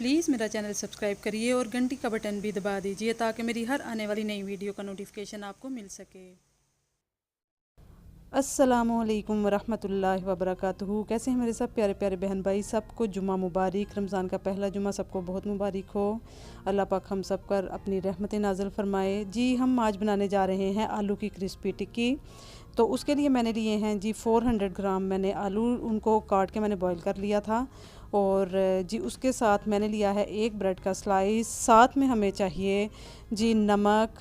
Please मेरा channel subscribe करिए और घंटी का बटन भी दबा दीजिए ताकि मेरी हर आने वाली नई वीडियो का नोटिफिकेशन आपको मिल सके। अस्सलामुअलैकुम वरहमतुल्लाहि वबरकातुहू। कैसे हैं मेरे सब प्यारे प्यारे बहन भाई, सबको जुमा मुबारक। रमज़ान का पहला जुमा सबको बहुत मुबारक हो। अल्लाह पाक हम सब पर अपनी रहमतें नाज़िल फरमाए। जी हम आज बनाने जा रहे हैं आलू की क्रिस्पी टिक्की। तो उसके लिए मैंने लिए हैं जी 400 ग्राम मैंने आलू, उनको काट के मैंने बॉईल कर लिया था। और जी उसके साथ मैंने लिया है एक ब्रेड का स्लाइस। साथ में हमें चाहिए जी नमक,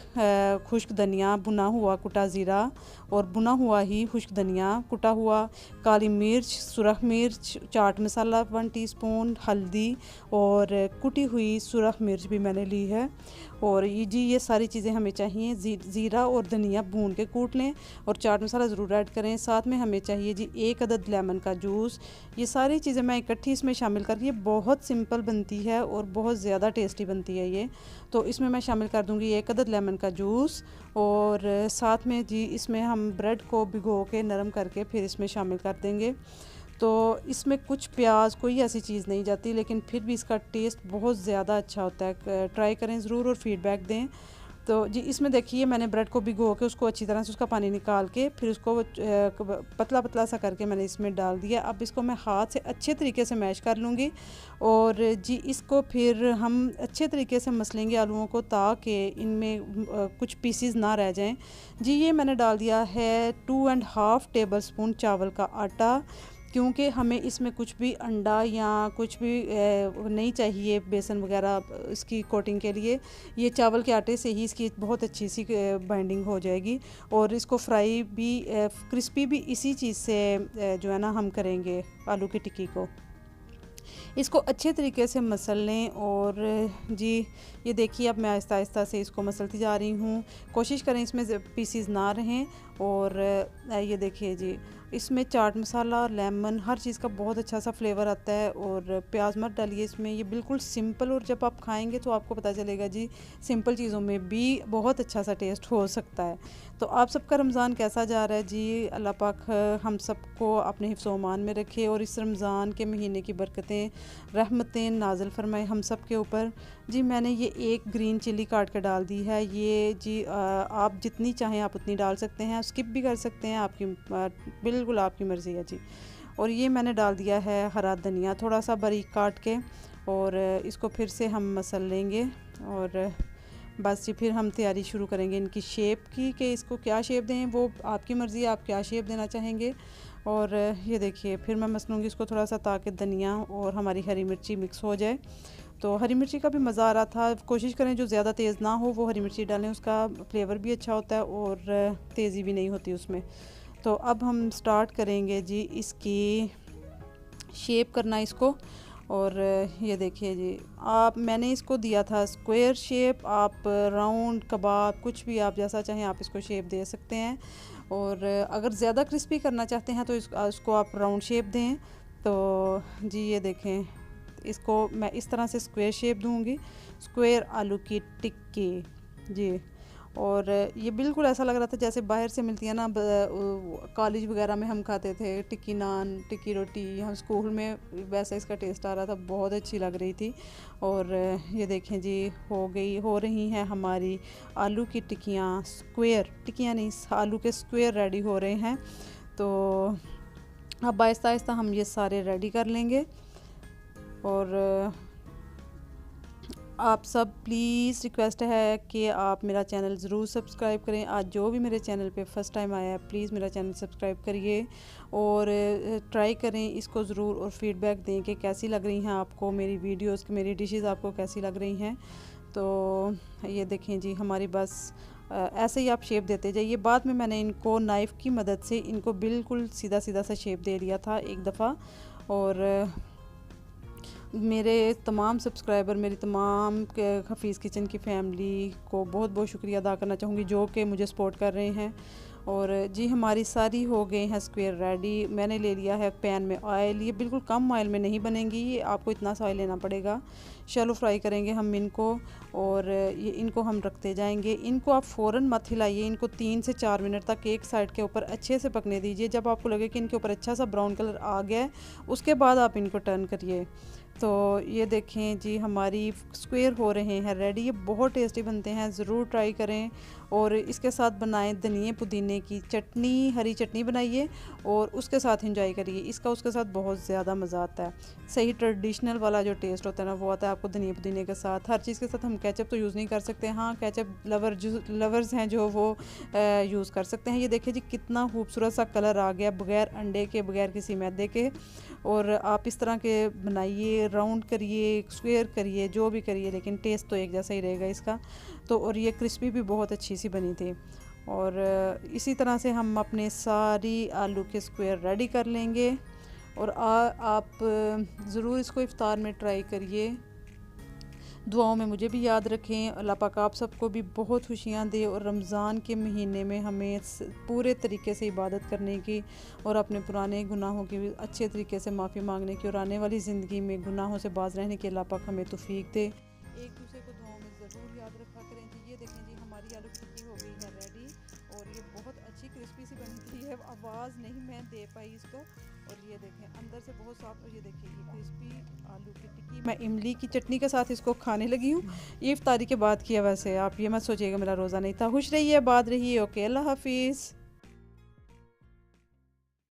खुश्क धनिया, भुना हुआ कुटा ज़ीरा और भुना हुआ ही खुश्क धनिया, कुटा हुआ काली मिर्च, सुरख मिर्च, चाट मसाला 1 टीस्पून, हल्दी और कुटी हुई सुरख मिर्च भी मैंने ली है। और ये सारी चीज़ें हमें चाहिए। ज़ीरा और धनिया भून के कूट लें और चाट मसाला ज़रूर ऐड करें। साथ में हमें चाहिए जी 1 अदद लेमन का जूस। ये सारी चीज़ें मैं इकट्ठी इसमें शामिल करके, बहुत सिंपल बनती है और बहुत ज़्यादा टेस्टी बनती है ये। तो इसमें मैं शामिल कर दूँगी 1 अदद लेमन का जूस। और साथ में जी इसमें हम ब्रेड को भिगो के नरम करके फिर इसमें शामिल कर देंगे। तो इसमें कुछ प्याज कोई ऐसी चीज़ नहीं जाती, लेकिन फिर भी इसका टेस्ट बहुत ज़्यादा अच्छा होता है। ट्राई करें ज़रूर और फीडबैक दें। तो जी इसमें देखिए मैंने ब्रेड को भिगो के उसको अच्छी तरह से उसका पानी निकाल के फिर उसको पतला पतला सा करके मैंने इसमें डाल दिया। अब इसको मैं हाथ से अच्छे तरीके से मैश कर लूँगी और जी इसको फिर हम अच्छे तरीके से मसलेंगे आलूओं को, ताकि इनमें कुछ पीसीज ना रह जाएं। जी ये मैंने डाल दिया है 2.5 टेबल स्पून चावल का आटा, क्योंकि हमें इसमें कुछ भी अंडा या कुछ भी नहीं चाहिए, बेसन वगैरह इसकी कोटिंग के लिए। ये चावल के आटे से ही इसकी बहुत अच्छी सी बाइंडिंग हो जाएगी। और इसको फ्राई भी क्रिस्पी भी इसी चीज़ से जो है ना हम करेंगे आलू की टिक्की को। इसको अच्छे तरीके से मसल लें। और जी ये देखिए अब मैं आहिस्ता आहिस्ता से इसको मसलती जा रही हूँ। कोशिश करें इसमें पीसीज ना रहें। और ये देखिए जी इसमें चाट मसाला और लेमन हर चीज़ का बहुत अच्छा सा फ्लेवर आता है। और प्याज मत डालिए इसमें, ये बिल्कुल सिंपल, और जब आप खाएंगे तो आपको पता चलेगा जी सिंपल चीज़ों में भी बहुत अच्छा सा टेस्ट हो सकता है। तो आप सबका रमज़ान कैसा जा रहा है जी? अल्लाह पाक हम सबको अपने हिफ्ज़ अमान में रखे और इस रमज़ान के महीने की बरकतें रहमतें नाज़िल फरमाए हम सब के ऊपर। जी मैंने ये एक ग्रीन चिल्ली काट के डाल दी है। ये जी आप जितनी चाहें आप उतनी डाल सकते हैं, स्किप भी कर सकते हैं, आपकी बिल्कुल आपकी मर्ज़ी है जी। और ये मैंने डाल दिया है हरा धनिया थोड़ा सा बारीक काट के। और इसको फिर से हम मसल लेंगे। और बस जी फिर हम तैयारी शुरू करेंगे इनकी शेप की, कि इसको क्या शेप दें वो आपकी मर्ज़ी है, आप क्या शेप देना चाहेंगे। और ये देखिए फिर मैं मसलूँगी इसको थोड़ा सा, ताकि धनिया और हमारी हरी मिर्ची मिक्स हो जाए। तो हरी मिर्ची का भी मज़ा आ रहा था। कोशिश करें जो ज़्यादा तेज़ ना हो वो हरी मिर्ची डालें, उसका फ्लेवर भी अच्छा होता है और तेज़ी भी नहीं होती उसमें। तो अब हम स्टार्ट करेंगे जी इसकी शेप करना इसको। और ये देखिए जी आप, मैंने इसको दिया था स्क्वायर शेप, आप राउंड कबाब कुछ भी आप जैसा चाहें आप इसको शेप दे सकते हैं। और अगर ज़्यादा क्रिस्पी करना चाहते हैं तो इसको आप राउंड शेप दें। तो जी ये देखें इसको मैं इस तरह से स्क्वायर शेप दूंगी, स्क्वायर आलू की टिक्की जी। और ये बिल्कुल ऐसा लग रहा था जैसे बाहर से मिलती है ना, कॉलेज वगैरह में हम खाते थे टिक्की नान, टिक्की रोटी, हम स्कूल में, वैसा इसका टेस्ट आ रहा था, बहुत अच्छी लग रही थी। और ये देखें जी हो रही हैं हमारी आलू की टिक्कियाँ, स्क्वायर टिक्कियाँ नहीं, आलू के स्क्वायर रेडी हो रहे हैं। तो अब आहिस्ता आहिस्ता हम ये सारे रेडी कर लेंगे। और आप सब प्लीज़ रिक्वेस्ट है कि आप मेरा चैनल ज़रूर सब्सक्राइब करें। आज जो भी मेरे चैनल पे फ़र्स्ट टाइम आया है प्लीज़ मेरा चैनल सब्सक्राइब करिए और ट्राई करें इसको ज़रूर, और फीडबैक दें कि कैसी लग रही हैं आपको मेरी वीडियोस, मेरी डिशेज़ आपको कैसी लग रही हैं। तो ये देखें जी हमारी बस ऐसे ही आप शेप देते जाइए। बाद में मैंने इनको नाइफ़ की मदद से इनको बिल्कुल सीधा सीधा सा शेप दे लिया था एक दफ़ा। और मेरे तमाम सब्सक्राइबर, मेरी तमाम हफ़ीज़ किचन की फ़ैमिली को बहुत बहुत शुक्रिया अदा करना चाहूँगी जो कि मुझे सपोर्ट कर रहे हैं। और जी हमारी सारी हो गई हैं स्क्वायर रेडी। मैंने ले लिया है पैन में ऑयल, ये बिल्कुल कम ऑयल में नहीं बनेंगी, ये आपको इतना सा ऑयल लेना पड़ेगा। शैलो फ्राई करेंगे हम इनको और ये इनको हम रखते जाएंगे। इनको आप फ़ौरन मत हिलाइए, इनको 3 से 4 मिनट तक एक साइड के ऊपर अच्छे से पकने दीजिए। जब आपको लगे कि इनके ऊपर अच्छा सा ब्राउन कलर आ गया है उसके बाद आप इनको टर्न करिए। तो ये देखें जी, हमारी स्क्वायर हो रहे हैं रेडी। ये बहुत टेस्टी बनते हैं, ज़रूर ट्राई करें। और इसके साथ बनाएं धनिए पुदीने की चटनी, हरी चटनी बनाइए और उसके साथ इंजॉय करिए। इसका उसके साथ बहुत ज़्यादा मज़ा आता है। सही ट्रेडिशनल वाला जो टेस्ट होता है ना, वो आता है आपको धनिए पुदीने के साथ। हर चीज़ के साथ हम केचप तो यूज़ नहीं कर सकते। हाँ, केचप लवर्स हैं जो वो यूज़ कर सकते हैं। ये देखिए जी, कितना खूबसूरत सा कलर आ गया बगैर अंडे के, बगैर किसी मैदे के। और आप इस तरह के बनाइए, राउंड करिए, स्क्वायर करिए, जो भी करिए, लेकिन टेस्ट तो एक जैसा ही रहेगा इसका। तो और ये क्रिस्पी भी बहुत अच्छी सी बनी थी। और इसी तरह से हम अपने सारी आलू के स्क्वायर रेडी कर लेंगे। और आप ज़रूर इसको इफ्तार में ट्राई करिए। दुआओं में मुझे भी याद रखें। अल्लाह पाक आप सबको भी बहुत खुशियाँ दे और रमज़ान के महीने में हमें पूरे तरीके से इबादत करने की और अपने पुराने गुनाहों की भी अच्छे तरीके से माफ़ी मांगने की और आने वाली ज़िंदगी में गुनाहों से बाज रहने की अल्लाह पाक हमें तौफीक दे। एक दूसरे को दुआओं में ज़रूर याद रखा करें। जी, ये देखें जी, हमारी आलू की टिक्की हो गई है रेडी। और ये बहुत अच्छी क्रिस्पी सी बनी थी। है आवाज़ नहीं मैं दे पाई इसको। और ये देखें अंदर से बहुत सॉफ्ट। और ये देखिए ये क्रिस्पी आलू की टिक्की मैं इमली की चटनी के साथ इसको खाने लगी हूँ। ये इफ्तारी के बाद किया। वैसे आप ये मत सोचिएगा मेरा रोज़ा नहीं था। खुश रहिए, आबाद रहिए। ओके, अल्लाह हाफिज़।